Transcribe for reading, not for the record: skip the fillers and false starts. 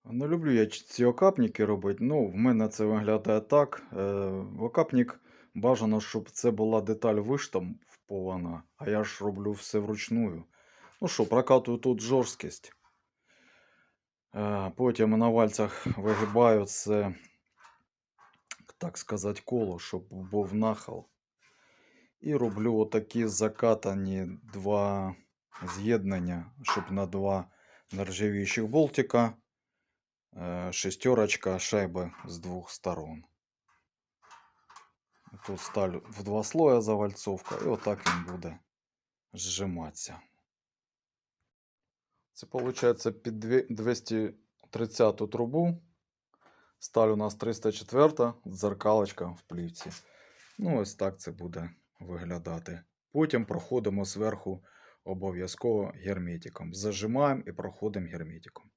Не люблю я ці окапники робити. Ну, в мене це виглядає так. В окапник бажано, щоб це була деталь виштампована, а я ж роблю все вручную. Ну що, прокатую тут жорсткість. Потім на вальцях вигибаю це, так сказати, коло, щоб був нахил. І роблю отакі закатані два з'єднання, щоб на два нержавіючих болтика шестерочка шайби з двох сторон. Тут сталь в два слоя завальцовка, і отак він буде зжиматися. Це виходить під 230 трубу. Сталь у нас 304, дзеркалочка в плівці. Ну, ось так це буде виглядати. Потім проходимо зверху обов'язково герметиком. Зажимаємо і проходимо герметиком.